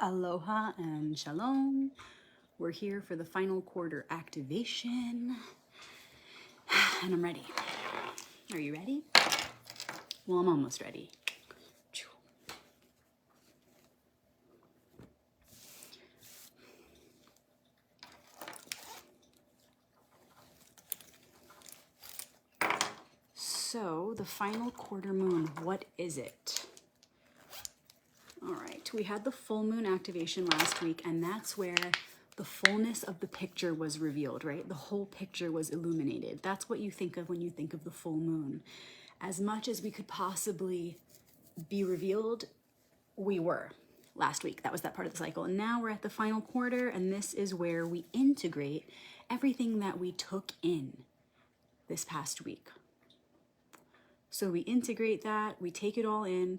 Aloha and shalom. We're here for the final quarter activation. And I'm ready. Are you ready? Well, I'm almost ready. So, the final quarter moon, what is it? All right, we had the full moon activation last week, and that's where the fullness of the picture was revealed, right? The whole picture was illuminated. That's what you think of when you think of the full moon. As much as we could possibly be revealed, we were last week. That was that part of the cycle. And now we're at the final quarter, and this is where we integrate everything that we took in this past week. So we integrate that, we take it all in,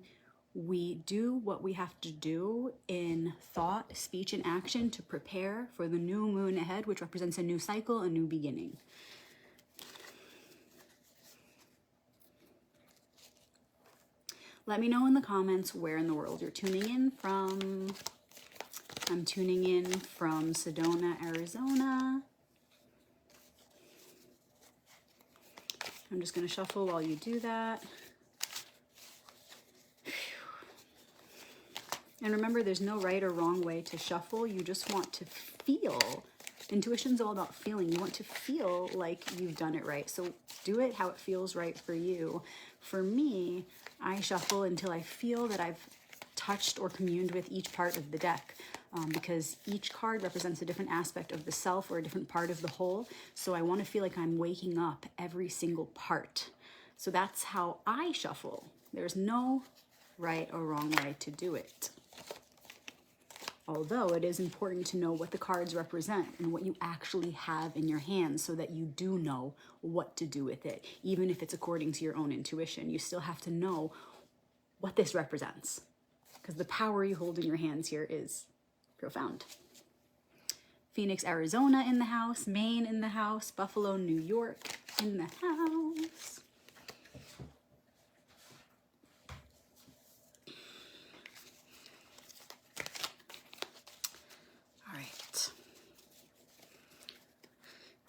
we do what we have to do in thought, speech, and action to prepare for the new moon ahead, which represents a new cycle, a new beginning. Let me know in the comments where in the world you're tuning in from. I'm tuning in from Sedona, Arizona. I'm just going to shuffle while you do that. And remember, there's no right or wrong way to shuffle. You just want to feel. Intuition's all about feeling. You want to feel like you've done it right. So do it how it feels right for you. For me, I shuffle until I feel that I've touched or communed with each part of the deck. Because each card represents a different aspect of the self or a different part of the whole. So I want to feel like I'm waking up every single part. So that's how I shuffle. There's no right or wrong way to do it. Although it is important to know what the cards represent and what you actually have in your hands so that you do know what to do with it. Even if it's according to your own intuition, you still have to know what this represents. Because the power you hold in your hands here is profound. Phoenix, Arizona in the house, Maine in the house, Buffalo, New York in the house. All right.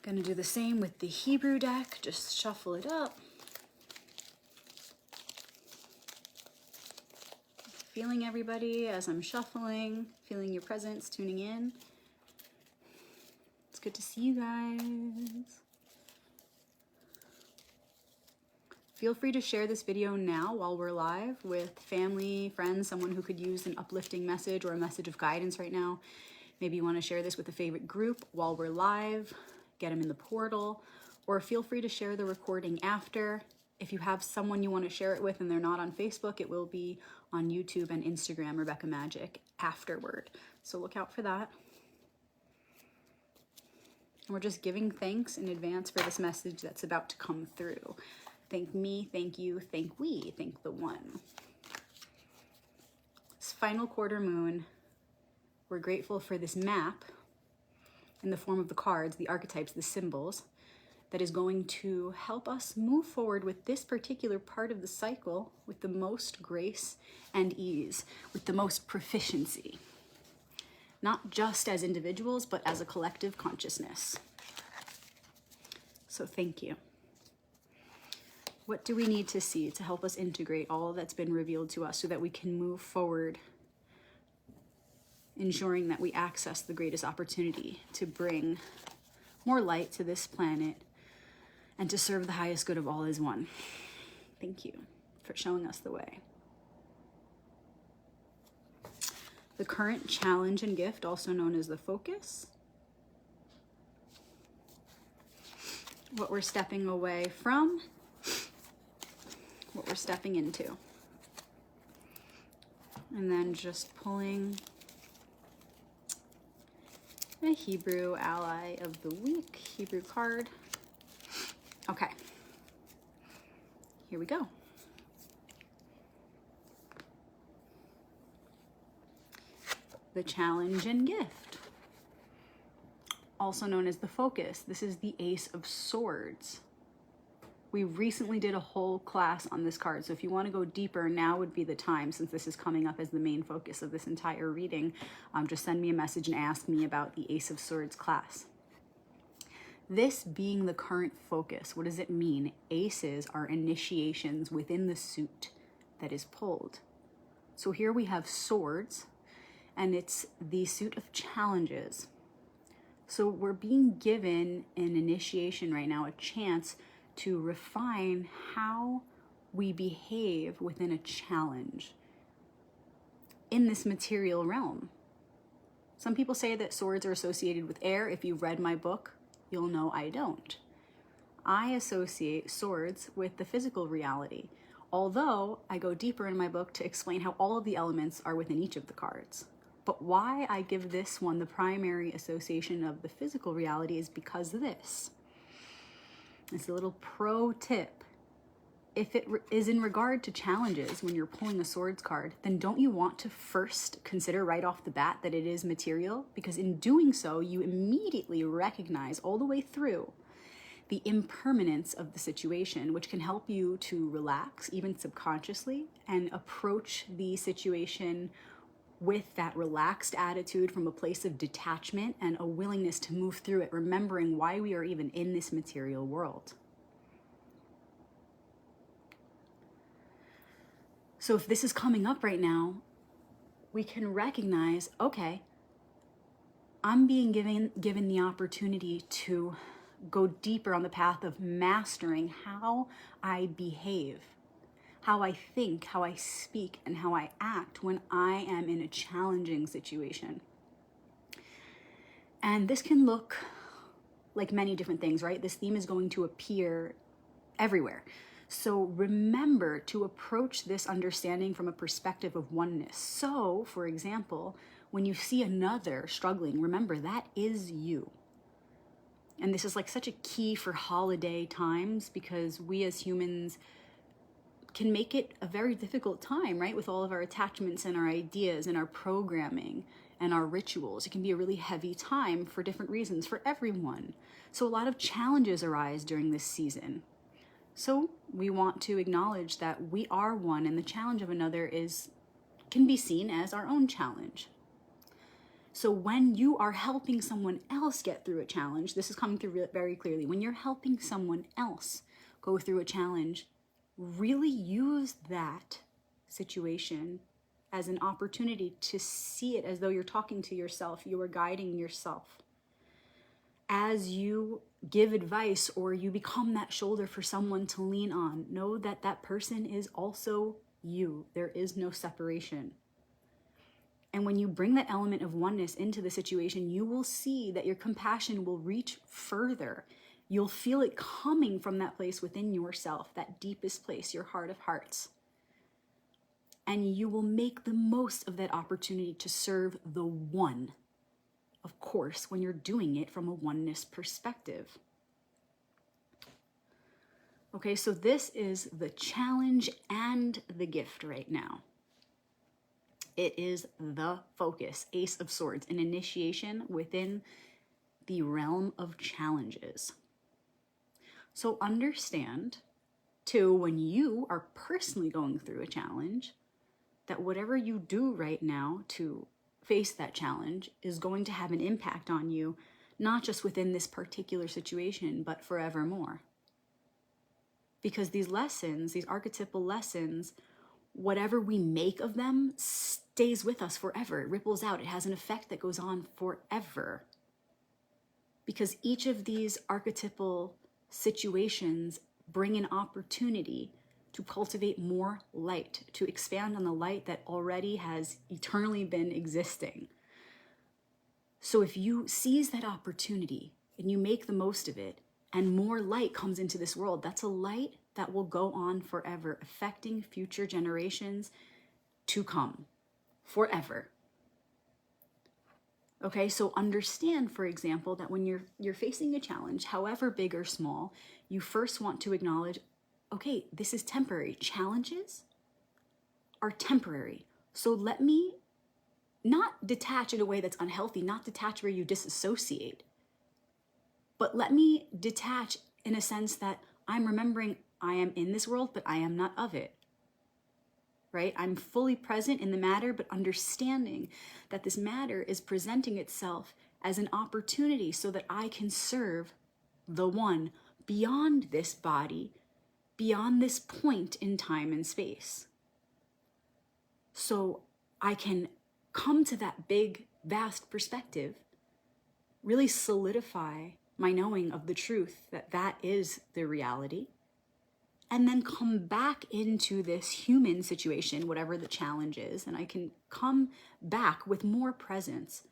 Gonna do the same with the Hebrew deck, just shuffle it up. Feeling everybody as I'm shuffling, feeling your presence, tuning in. It's good to see you guys. Feel free to share this video now while we're live with family, friends, someone who could use an uplifting message or a message of guidance right now. Maybe you want to share this with a favorite group while we're live, get them in the portal, or feel free to share the recording after. If you have someone you want to share it with and they're not on Facebook, it will be on YouTube and Instagram, Rebecca Magic, afterward. So look out for that. And we're just giving thanks in advance for this message that's about to come through. Thank me, thank you, thank we, thank the one. This final quarter moon, we're grateful for this map in the form of the cards, the archetypes, the symbols, that is going to help us move forward with this particular part of the cycle with the most grace and ease, with the most proficiency. Not just as individuals, but as a collective consciousness. So thank you. What do we need to see to help us integrate all that's been revealed to us so that we can move forward, ensuring that we access the greatest opportunity to bring more light to this planet and to serve the highest good of all as one? Thank you for showing us the way. The current challenge and gift, also known as the focus. What we're stepping away from, what we're stepping into. And then just pulling a Hebrew ally of the week, Hebrew card. Okay, here we go. The challenge and gift, also known as the focus. This is the Ace of Swords. We recently did a whole class on this card, so if you want to go deeper, now would be the time, since this is coming up as the main focus of this entire reading. Just send me a message and ask me about the Ace of Swords class. This being the current focus, what does it mean? Aces are initiations within the suit that is pulled. So here we have swords, and it's the suit of challenges. So we're being given an initiation right now, a chance to refine how we behave within a challenge in this material realm. Some people say that swords are associated with air. If you've read my book, you'll know I don't. I associate swords with the physical reality, although I go deeper in my book to explain how all of the elements are within each of the cards. But why I give this one the primary association of the physical reality is because of this. It's a little pro tip. If it is in regard to challenges when you're pulling a swords card, then don't you want to first consider right off the bat that it is material? Because in doing so, you immediately recognize all the way through the impermanence of the situation, which can help you to relax, even subconsciously, and approach the situation with that relaxed attitude from a place of detachment and a willingness to move through it, remembering why we are even in this material world. So if this is coming up right now, we can recognize, okay, I'm being given the opportunity to go deeper on the path of mastering how I behave, how I think, how I speak, and how I act when I am in a challenging situation. And this can look like many different things, right? This theme is going to appear everywhere. So remember to approach this understanding from a perspective of oneness. So, for example, when you see another struggling, remember that is you. And this is like such a key for holiday times, because we as humans can make it a very difficult time, right? With all of our attachments and our ideas and our programming and our rituals. It can be a really heavy time for different reasons for everyone. So a lot of challenges arise during this season. So we want to acknowledge that we are one, and the challenge of another can be seen as our own challenge. So when you are helping someone else get through a challenge, this is coming through very clearly. When you're helping someone else go through a challenge, really use that situation as an opportunity to see it as though you're talking to yourself, you are guiding yourself. As you give advice or you become that shoulder for someone to lean on, know that that person is also you. There is no separation. And when you bring that element of oneness into the situation, you will see that your compassion will reach further. You'll feel it coming from that place within yourself, that deepest place, your heart of hearts. And you will make the most of that opportunity to serve the one, of course, when you're doing it from a oneness perspective. Okay, so this is the challenge and the gift right now. It is the focus, Ace of Swords, an initiation within the realm of challenges. So understand, too, when you are personally going through a challenge, that whatever you do right now to face that challenge is going to have an impact on you, not just within this particular situation, but forevermore. Because these lessons, these archetypal lessons, whatever we make of them stays with us forever. It ripples out. It has an effect that goes on forever. Because each of these archetypal situations bring an opportunity to cultivate more light, to expand on the light that already has eternally been existing. So if you seize that opportunity and you make the most of it, and more light comes into this world, that's a light that will go on forever, affecting future generations to come forever. Okay, so understand, for example, that when you're facing a challenge, however big or small, you first want to acknowledge, okay, this is temporary. Challenges are temporary. So let me not detach in a way that's unhealthy, not detach where you disassociate, but let me detach in a sense that I'm remembering I am in this world, but I am not of it. Right? I'm fully present in the matter, but understanding that this matter is presenting itself as an opportunity so that I can serve the one beyond this body, beyond this point in time and space. So I can come to that big, vast perspective, really solidify my knowing of the truth that that is the reality, and then come back into this human situation, whatever the challenge is, and I can come back with more presence,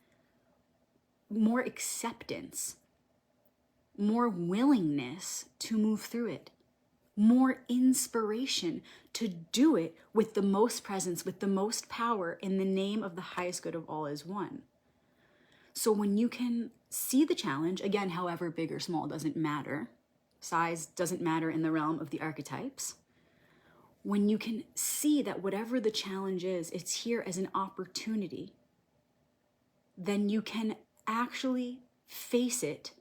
more acceptance, more willingness to move through it, more inspiration to do it with the most presence, with the most power, in the name of the highest good of all is one. So when you can see the challenge, again, however big or small, doesn't matter. Size doesn't matter in the realm of the archetypes. When you can see that whatever the challenge is, it's here as an opportunity, then you can actually face it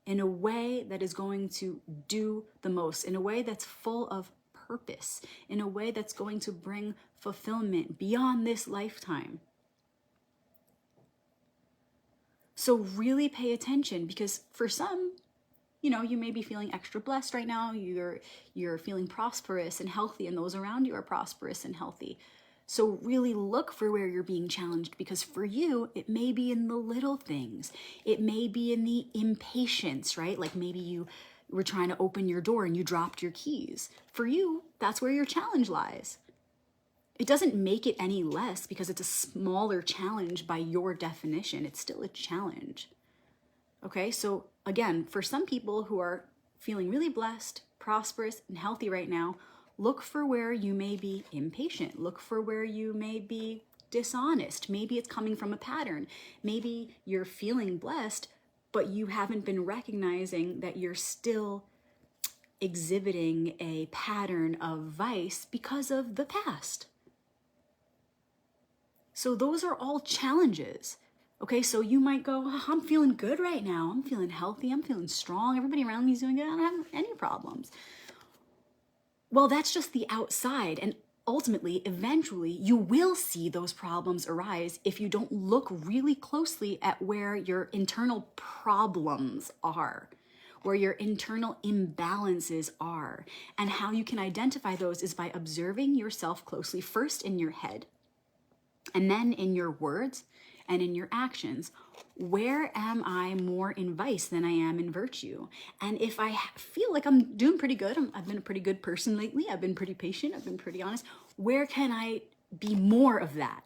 in a way that is going to do the most, in a way that's full of purpose, in a way that's going to bring fulfillment beyond this lifetime. So really pay attention, because for some, you may be feeling extra blessed right now. You're feeling prosperous and healthy, and those around you are prosperous and healthy. So really look for where you're being challenged, because for you, it may be in the little things. It may be in the impatience, right? Like maybe you were trying to open your door and you dropped your keys. For you, that's where your challenge lies. It doesn't make it any less because it's a smaller challenge by your definition. It's still a challenge. Okay, so again, for some people who are feeling really blessed, prosperous, and healthy right now, look for where you may be impatient. Look for where you may be dishonest. Maybe it's coming from a pattern. Maybe you're feeling blessed, but you haven't been recognizing that you're still exhibiting a pattern of vice because of the past. So those are all challenges. Okay, so you might go, oh, I'm feeling good right now. I'm feeling healthy. I'm feeling strong. Everybody around me is doing good. I don't have any problems. Well, that's just the outside. And ultimately, eventually, you will see those problems arise if you don't look really closely at where your internal problems are, where your internal imbalances are. And how you can identify those is by observing yourself closely, first in your head, and then in your words and in your actions. Where am I more in vice than I am in virtue? And if I feel like I'm doing pretty good, I've been a pretty good person lately, I've been pretty patient, I've been pretty honest, where can I be more of that?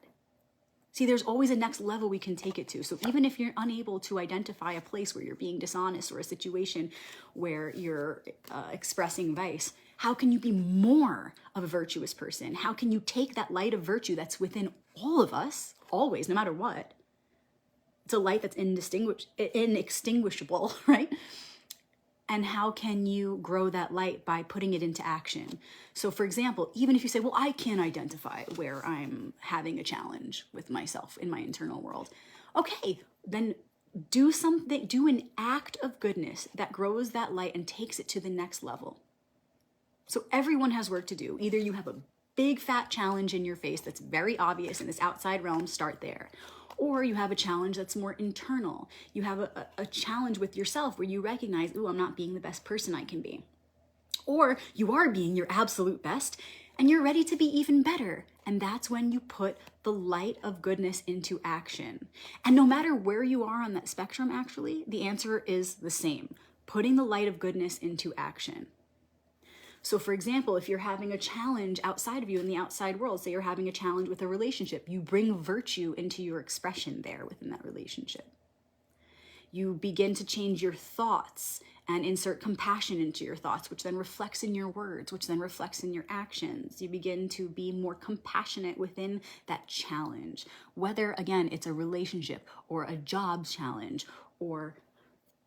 See, there's always a next level we can take it to. So even if you're unable to identify a place where you're being dishonest, or a situation where you're expressing vice, how can you be more of a virtuous person? How can you take that light of virtue that's within all of us, always, no matter what? It's a light that's inextinguishable, right? And how can you grow that light? By putting it into action. So for example, even if you say, well, I can't identify where I'm having a challenge with myself in my internal world. Okay, then do something, do an act of goodness that grows that light and takes it to the next level. So everyone has work to do. Either you have a big fat challenge in your face that's very obvious in this outside realm, start there. Or you have a challenge that's more internal. You have a challenge with yourself where you recognize, ooh, I'm not being the best person I can be. Or you are being your absolute best and you're ready to be even better. And that's when you put the light of goodness into action. And no matter where you are on that spectrum, actually, the answer is the same. Putting the light of goodness into action. So for example, if you're having a challenge outside of you in the outside world, say you're having a challenge with a relationship, you bring virtue into your expression there within that relationship. You begin to change your thoughts and insert compassion into your thoughts, which then reflects in your words, which then reflects in your actions. You begin to be more compassionate within that challenge, whether, again, it's a relationship or a job challenge or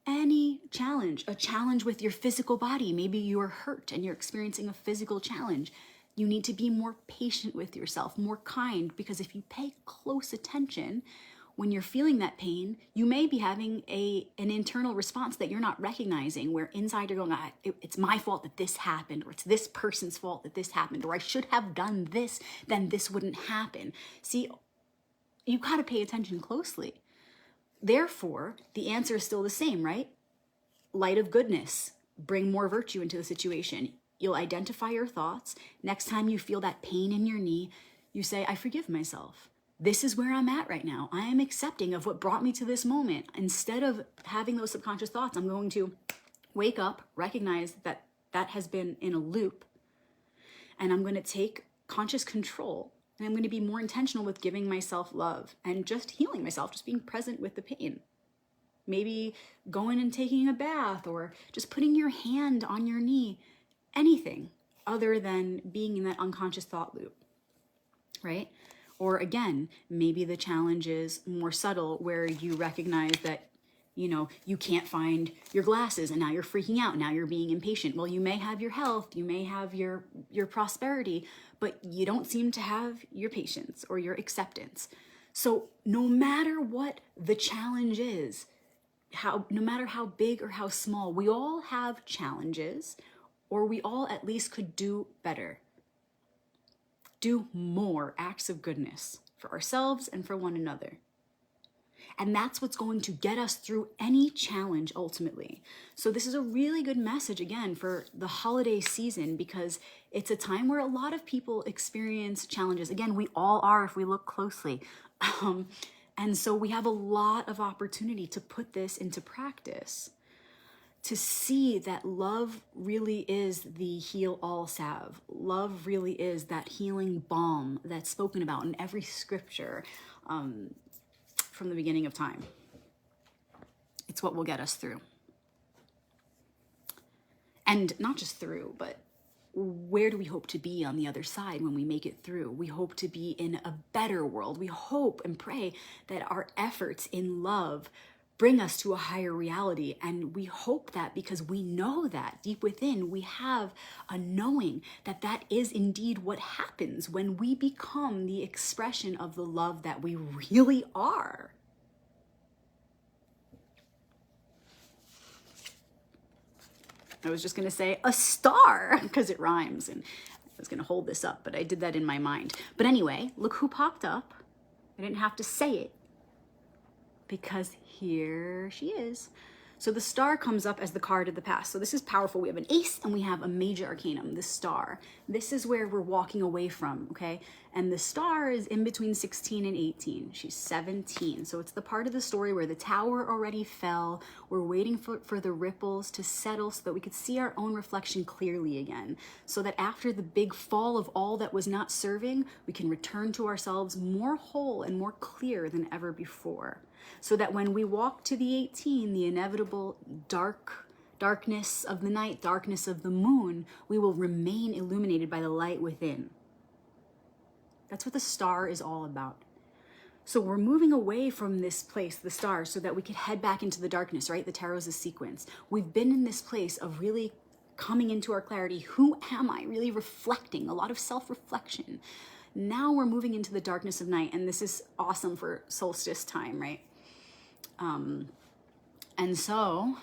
any challenge, a challenge with your physical body. Maybe you're hurt and you're experiencing a physical challenge. You need to be more patient with yourself, more kind, because if you pay close attention, when you're feeling that pain, you may be having an internal response that you're not recognizing, where inside you're going, it's my fault that this happened, or it's this person's fault that this happened, or I should have done this, then this wouldn't happen. See, you got to pay attention closely. Therefore, the answer is still the same, right? Light of goodness, bring more virtue into the situation. You'll identify your thoughts. Next time you feel that pain in your knee, you say, I forgive myself. This is where I'm at right now. I am accepting of what brought me to this moment. Instead of having those subconscious thoughts, I'm going to wake up, recognize that that has been in a loop, and I'm going to take conscious control, and I'm going to be more intentional with giving myself love and just healing myself, just being present with the pain. Maybe going and taking a bath, or just putting your hand on your knee, anything other than being in that unconscious thought loop, right? Or again, maybe the challenge is more subtle, where you recognize that, you can't find your glasses and now you're freaking out. Now you're being impatient. Well, you may have your health, you may have your prosperity, but you don't seem to have your patience or your acceptance. So no matter what the challenge is, no matter how big or how small, we all have challenges, or we all at least could do better. Do more acts of goodness for ourselves and for one another. And that's what's going to get us through any challenge ultimately. So this is a really good message, again, for the holiday season, because it's a time where a lot of people experience challenges. Again, we all are if we look closely. And so we have a lot of opportunity to put this into practice, to see that love really is the heal-all salve. Love really is that healing balm that's spoken about in every scripture from the beginning of time. It's what will get us through. And not just through, but where do we hope to be on the other side when we make it through? We hope to be in a better world. We hope and pray that our efforts in love bring us to a higher reality. And we hope that because we know that deep within, we have a knowing that that is indeed what happens when we become the expression of the love that we really are. I was just going to say a star because it rhymes, and I was going to hold this up, but I did that in my mind. But anyway, look who popped up. I didn't have to say it, because here she is. So the star comes up as the card of the past. So this is powerful. We have an ace and we have a major arcanum, the star. This is where we're walking away from, okay? And the star is in between 16 and 18. She's 17. So it's the part of the story where the tower already fell. We're waiting for the ripples to settle so that we could see our own reflection clearly again. So that after the big fall of all that was not serving, we can return to ourselves more whole and more clear than ever before. So that when we walk to the 18, the inevitable darkness of the night, darkness of the moon, we will remain illuminated by the light within. That's what the star is all about. So we're moving away from this place, the star, so that we can head back into the darkness, right? The tarot's a sequence. We've been in this place of really coming into our clarity. Who am I? Really reflecting, a lot of self-reflection. Now we're moving into the darkness of night, and this is awesome for solstice time, right? And so,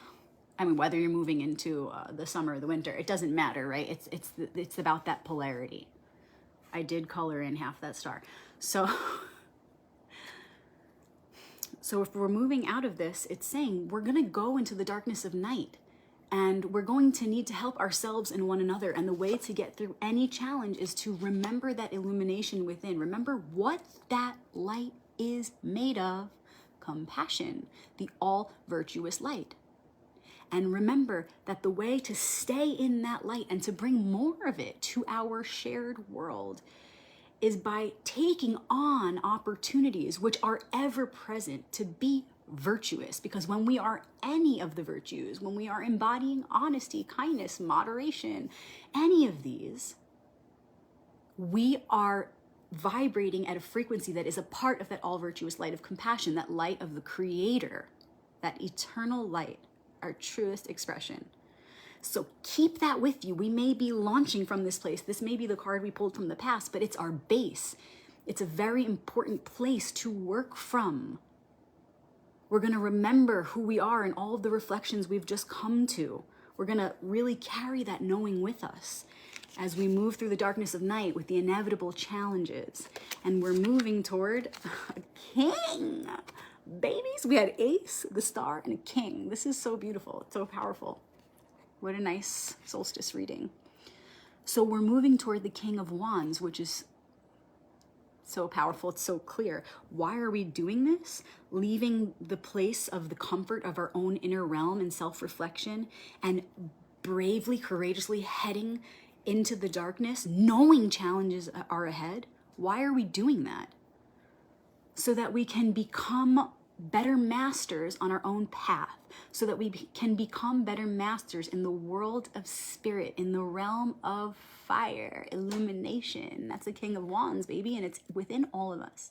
I mean, whether you're moving into the summer or the winter, it doesn't matter, right? It's about that polarity. I did color in half that star. So if we're moving out of this, it's saying we're going to go into the darkness of night, and we're going to need to help ourselves and one another. And the way to get through any challenge is to remember that illumination within. Remember what that light is made of. Compassion, the all virtuous light. And remember that the way to stay in that light and to bring more of it to our shared world is by taking on opportunities which are ever present to be virtuous. Because when we are any of the virtues, when we are embodying honesty, kindness, moderation, any of these, we are vibrating at a frequency that is a part of that all virtuous light of compassion, that light of the Creator, that eternal light, our truest expression. So keep that with you. We may be launching from this place. This may be the card we pulled from the past, but it's our base. It's a very important place to work from. We're going to remember who we are and all of the reflections we've just come to. We're going to really carry that knowing with us as we move through the darkness of night with the inevitable challenges. And we're moving toward a king. Babies, we had ace, the star, and a king. This is so beautiful. It's so powerful. What a nice solstice reading. So we're moving toward the King of Wands, which is so powerful. It's so clear. Why are we doing this? Leaving the place of the comfort of our own inner realm and self-reflection and bravely, courageously heading into the darkness, knowing challenges are ahead. Why are we doing that? So that we can become better masters on our own path, so that we can become better masters in the world of spirit, in the realm of fire, illumination. That's the King of Wands, baby, and it's within all of us.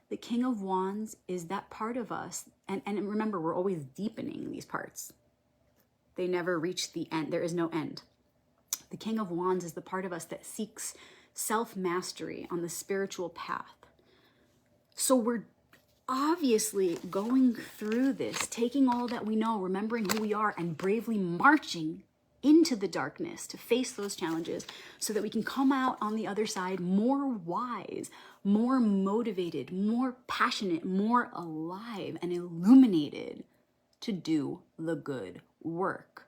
The King of Wands is that part of us, and remember, we're always deepening these parts. They never reach the end. There is no end. The King of Wands is the part of us that seeks self-mastery on the spiritual path. So we're obviously going through this, taking all that we know, remembering who we are, and bravely marching into the darkness to face those challenges so that we can come out on the other side more wise, more motivated, more passionate, more alive, and illuminated to do the good work.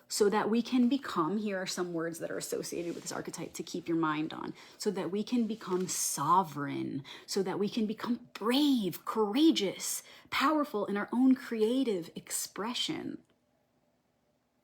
So that we can become, here are some words that are associated with this archetype to keep your mind on, so that we can become sovereign, so that we can become brave, courageous, powerful in our own creative expression.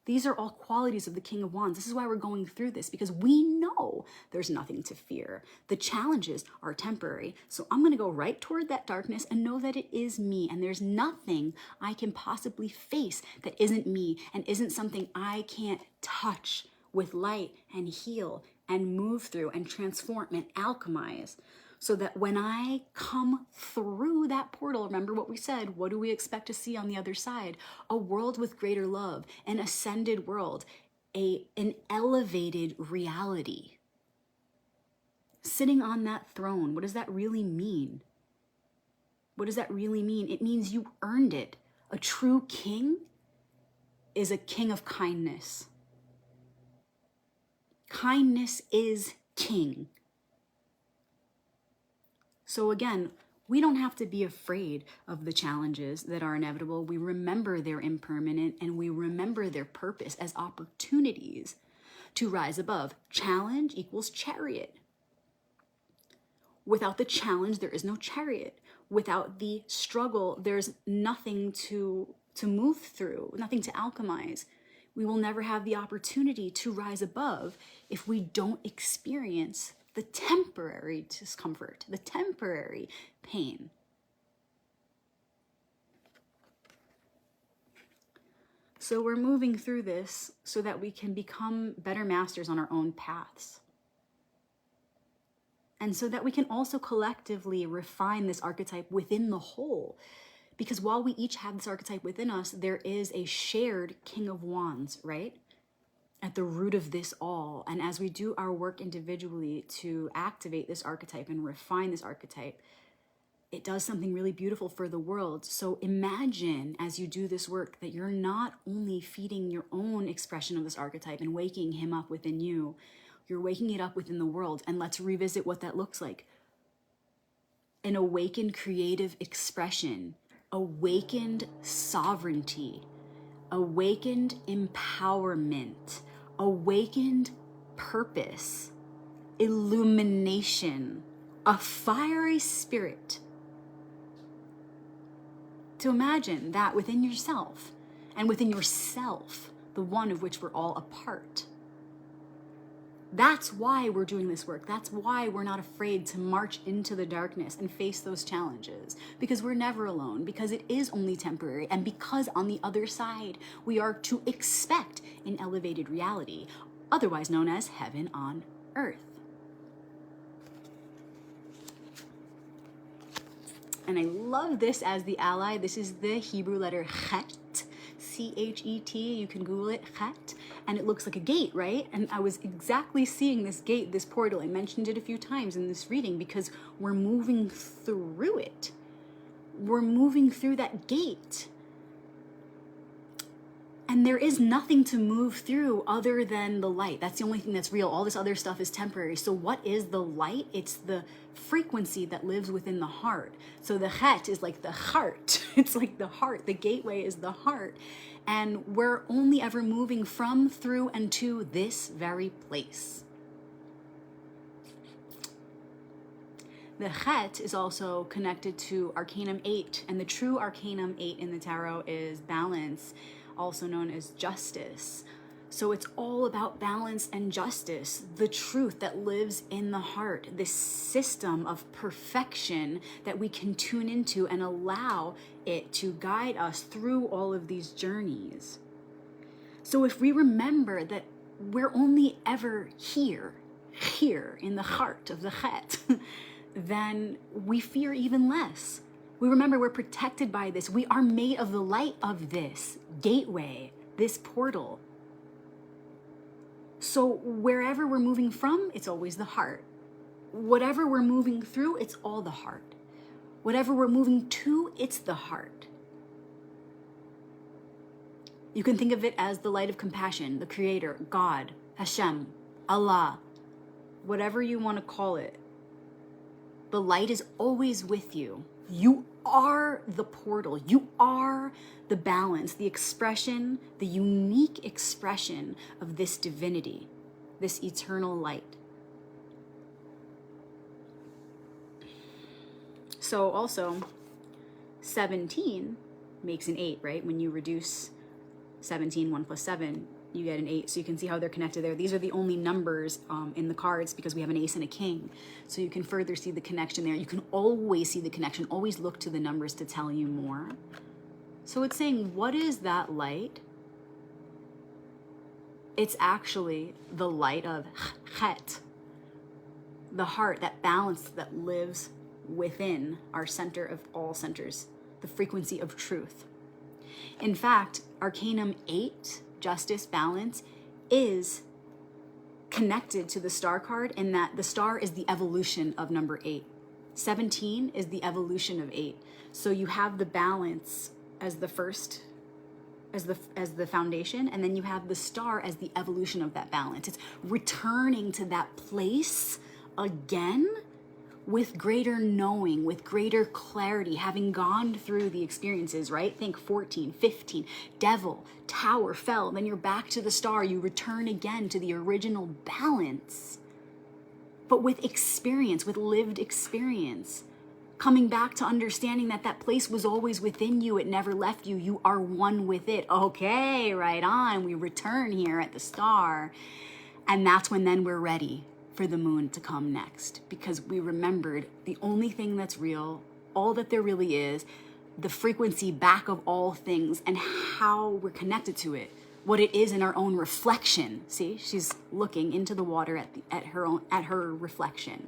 These are all qualities of the King of Wands. This is why we're going through this, because we know there's nothing to fear. The challenges are temporary. So I'm going to go right toward that darkness and know that it is me. And there's nothing I can possibly face that isn't me and isn't something I can't touch with light and heal and move through and transform and alchemize. So that when I come through that portal, remember what we said, what do we expect to see on the other side? A world with greater love, an ascended world, an elevated reality. Sitting on that throne, what does that really mean? What does that really mean? It means you earned it. A true king is a king of kindness. Kindness is king. So again, we don't have to be afraid of the challenges that are inevitable. We remember they're impermanent and we remember their purpose as opportunities to rise above. Challenge equals chariot. Without the challenge, there is no chariot. Without the struggle, there's nothing to move through, nothing to alchemize. We will never have the opportunity to rise above if we don't experience the temporary discomfort, the temporary pain. So we're moving through this so that we can become better masters on our own paths. And so that we can also collectively refine this archetype within the whole. Because while we each have this archetype within us, there is a shared King of Wands, right? At the root of this all. And as we do our work individually to activate this archetype and refine this archetype, it does something really beautiful for the world. So imagine as you do this work that you're not only feeding your own expression of this archetype and waking him up within you, you're waking it up within the world. And let's revisit what that looks like. An awakened creative expression, awakened sovereignty, awakened empowerment, awakened purpose, illumination, a fiery spirit. To imagine that within yourself and within yourself, the one of which we're all a part. That's why we're doing this work. That's why we're not afraid to march into the darkness and face those challenges, because we're never alone, because it is only temporary, and because on the other side, we are to expect an elevated reality, otherwise known as heaven on earth. And I love this as the ally. This is the Hebrew letter chet, C-H-E-T. You can Google it, chet. And it looks like a gate, right? And I was exactly seeing this gate, this portal. I mentioned it a few times in this reading because we're moving through it. we're moving through that gate. And there is nothing to move through other than the light. That's the only thing that's real. All this other stuff is temporary. So what is the light? It's the frequency that lives within the heart. So the chet is like the heart. It's like the heart. The gateway is the heart. And we're only ever moving from, through, and to this very place. The chet is also connected to Arcanum 8. And the true Arcanum 8 in the tarot is balance, also known as justice. So it's all about balance and justice, the truth that lives in the heart, this system of perfection that we can tune into and allow it to guide us through all of these journeys. So if we remember that we're only ever here in the heart of the chet, then we fear even less. We remember we're protected by this. We are made of the light of this gateway, this portal. So wherever we're moving from, it's always the heart. Whatever we're moving through, it's all the heart. Whatever we're moving to, it's the heart. You can think of it as the light of compassion, the creator, God, Hashem, Allah, whatever you want to call it. The light is always with you. You are the portal. You are the balance, the expression, the unique expression of this divinity, this eternal light. So also, 17 makes an 8, right? When you reduce 17, 1 plus 7, you get an 8. So you can see how they're connected there. These are the only numbers in the cards because we have an ace and a king. So you can further see the connection there. You can always see the connection. Always look to the numbers to tell you more. So it's saying, what is that light? It's actually the light of chet, the heart, that balance that lives within our center of all centers, the frequency of truth. In fact, Arcanum 8, justice, balance, is connected to the star card in that the star is the evolution of number 8. 17 is the evolution of 8. So you have the balance as the first, as the foundation, and then you have the star as the evolution of that balance. It's returning to that place again with greater knowing, with greater clarity, having gone through the experiences, right? Think 14, 15, devil, tower, fell, then you're back to the star. You return again to the original balance, but with experience, with lived experience, coming back to understanding that that place was always within you. It never left you. You are one with it. Okay, right on. We return here at the star. And that's when then we're ready for the moon to come next, because we remembered the only thing that's real, all that there really is, the frequency back of all things and how we're connected to it, what it is in our own reflection. See, she's looking into the water at her reflection.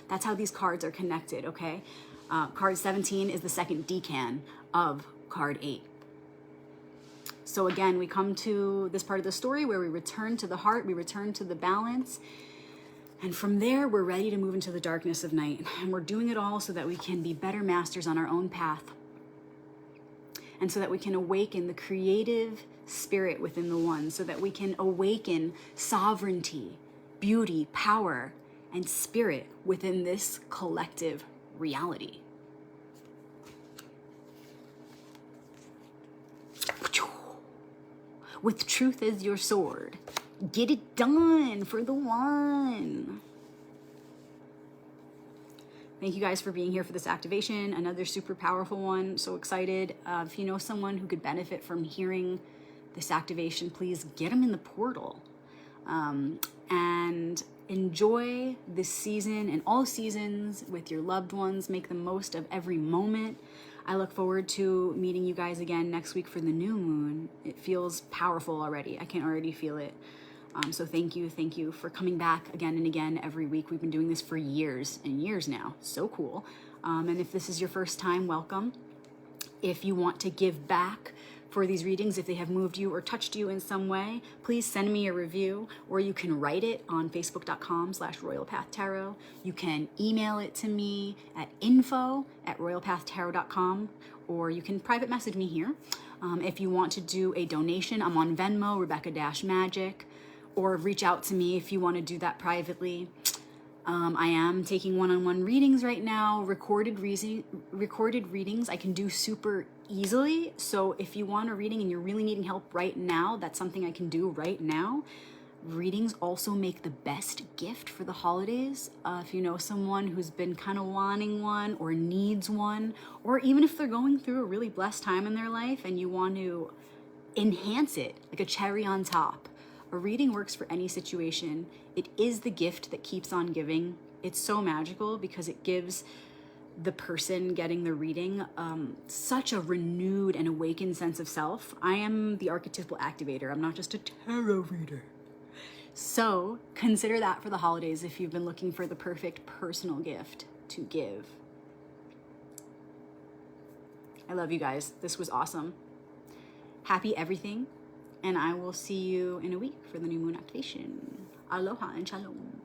That's how these cards are connected, okay? Card 17 is the second decan of card 8. So again, we come to this part of the story where we return to the heart, we return to the balance, and from there, we're ready to move into the darkness of night. And we're doing it all so that we can be better masters on our own path, and so that we can awaken the creative spirit within the one, so that we can awaken sovereignty, beauty, power, and spirit within this collective reality. With truth as your sword. Get it done for the one. Thank you guys for being here for this activation. Another super powerful one. So excited. If you know someone who could benefit from hearing this activation, please get them in the portal. And enjoy this season and all seasons with your loved ones. Make the most of every moment. I look forward to meeting you guys again next week for the new moon. It feels powerful already. I can already feel it. So thank you for coming back again and again every week. We've been doing this for years and years now. So cool. And if this is your first time, welcome. If you want to give back for these readings. If they have moved you or touched you in some way, please send me a review, or you can write it on facebook.com/royalpathtarot. You can email it to me at info@royalpathtarot.com, or you can private message me here. If you want to do a donation, I'm on Venmo, Rebecca-Magic, or reach out to me if you want to do that privately. I am taking one-on-one readings right now, recorded readings I can do super easily. So if you want a reading and you're really needing help right now, that's something I can do right now. Readings also make the best gift for the holidays. If you know someone who's been kind of wanting one or needs one, or even if they're going through a really blessed time in their life and you want to enhance it like a cherry on top, a reading works for any situation. It is the gift that keeps on giving. It's so magical because it gives the person getting the reading such a renewed and awakened sense of self. I am the archetypal activator. I'm not just a tarot reader. So consider that for the holidays if you've been looking for the perfect personal gift to give. I love you guys. This was awesome. Happy everything. And I will see you in a week for the new moon activation. Aloha and shalom.